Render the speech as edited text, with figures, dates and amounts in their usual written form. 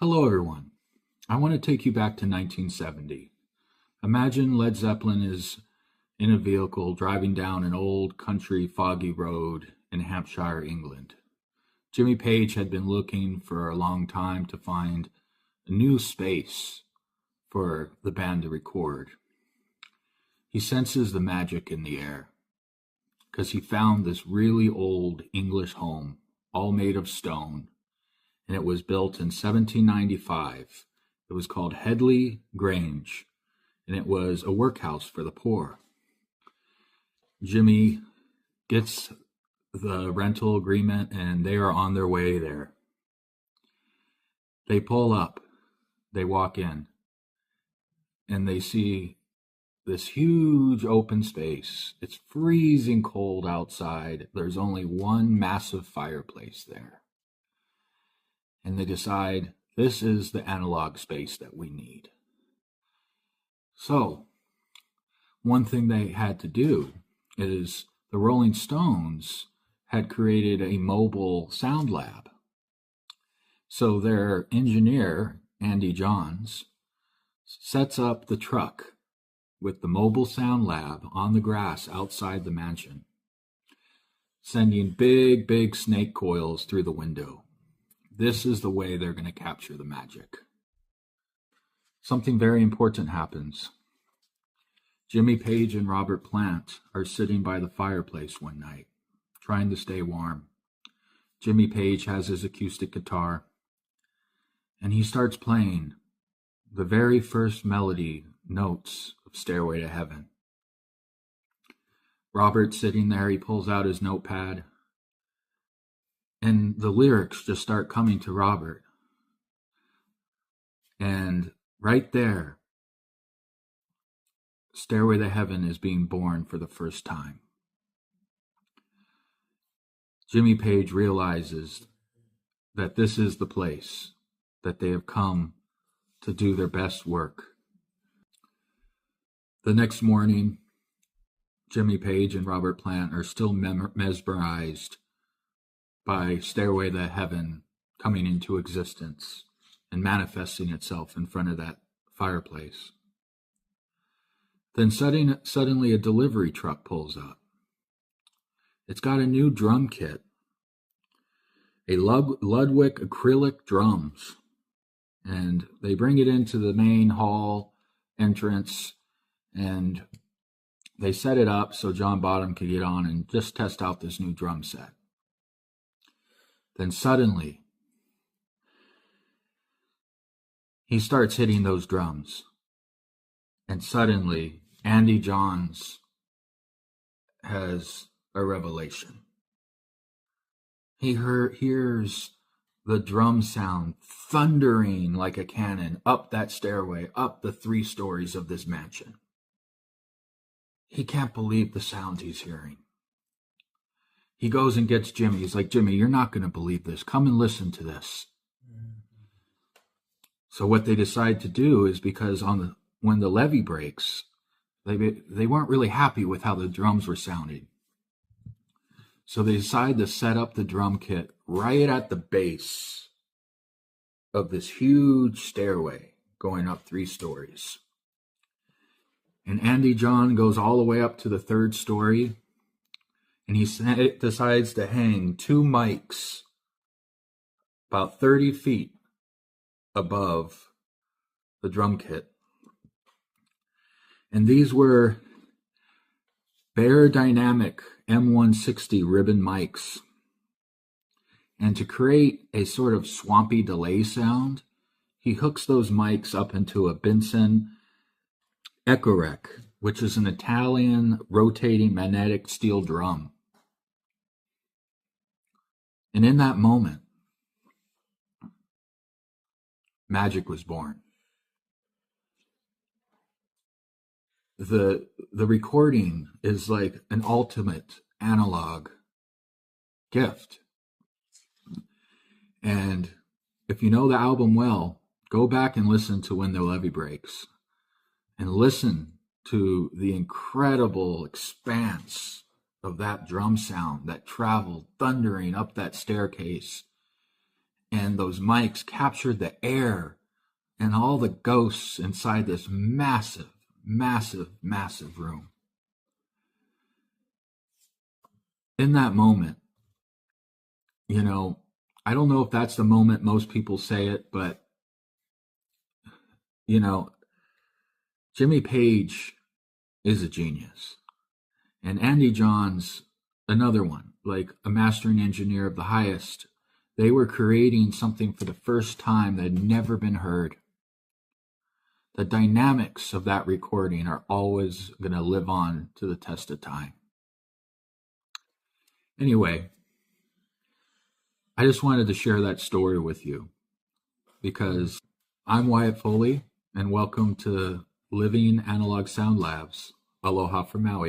Hello, everyone. I want to take you back to 1970. Imagine Led Zeppelin is in a vehicle driving down an old country foggy road in Hampshire, England. Jimmy Page had been looking for a long time to find a new space for the band to record. He senses the magic in the air because he found this really old English home, all made of stone, and it was built in 1795. It was called Headley Grange, and it was a workhouse for the poor. Jimmy gets the rental agreement, and they are on their way there. They pull up, they walk in, and they see this huge open space. It's freezing cold outside. There's only one massive fireplace there. And they decide this is the analog space that we need. So, one thing they had to do is the Rolling Stones had created a mobile sound lab. So their engineer, Andy Johns, sets up the truck with the mobile sound lab on the grass outside the mansion, sending big snake coils through the window. This is the way they're going to capture the magic. Something very important happens. Jimmy Page and Robert Plant are sitting by the fireplace one night, trying to stay warm. Jimmy Page has his acoustic guitar, and he starts playing the very first melody notes of Stairway to Heaven. Robert's sitting there, he pulls out his notepad, and the lyrics just start coming to Robert. And right there, Stairway to Heaven is being born for the first time. Jimmy Page realizes that this is the place that they have come to do their best work. The next morning, Jimmy Page and Robert Plant are still mesmerized by Stairway to Heaven coming into existence and manifesting itself in front of that fireplace. Then suddenly a delivery truck pulls up. It's got a new drum kit, a Ludwig acrylic drums, and they bring it into the main hall entrance, and they set it up so John Bottom could get on and just test out this new drum set. Then suddenly, he starts hitting those drums. And suddenly, Andy Johns has a revelation. He hears the drum sound thundering like a cannon up that stairway, up the 3 stories of this mansion. He can't believe the sound he's hearing. He goes and gets Jimmy. He's like, Jimmy, you're not going to believe this. Come and listen to this. So what they decide to do is, because when the levee breaks, they weren't really happy with how the drums were sounding. So they decide to set up the drum kit right at the base of this huge stairway going up 3 stories. And Andy John goes all the way up to the 3rd story, and he decides to hang 2 mics about 30 feet above the drum kit. And these were Bear Dynamic M160 ribbon mics. And to create a sort of swampy delay sound, he hooks those mics up into a Benson Ecorec, which is an Italian rotating magnetic steel drum. And in that moment, magic was born. The recording is like an ultimate analog gift. And if you know the album well, go back and listen to When the Levee Breaks and listen to the incredible expanse of that drum sound that traveled thundering up that staircase and those mics captured the air and all the ghosts inside this massive, massive, massive room. In that moment, you know, I don't know if that's the moment most people say it, but, you know, Jimmy Page is a genius. And Andy Johns, another one, like a mastering engineer of the highest. They were creating something for the first time that had never been heard. The dynamics of that recording are always going to live on to the test of time. Anyway, I just wanted to share that story with you because I'm Wyatt Foley, and welcome to Living Analog Sound Labs. Aloha from Maui.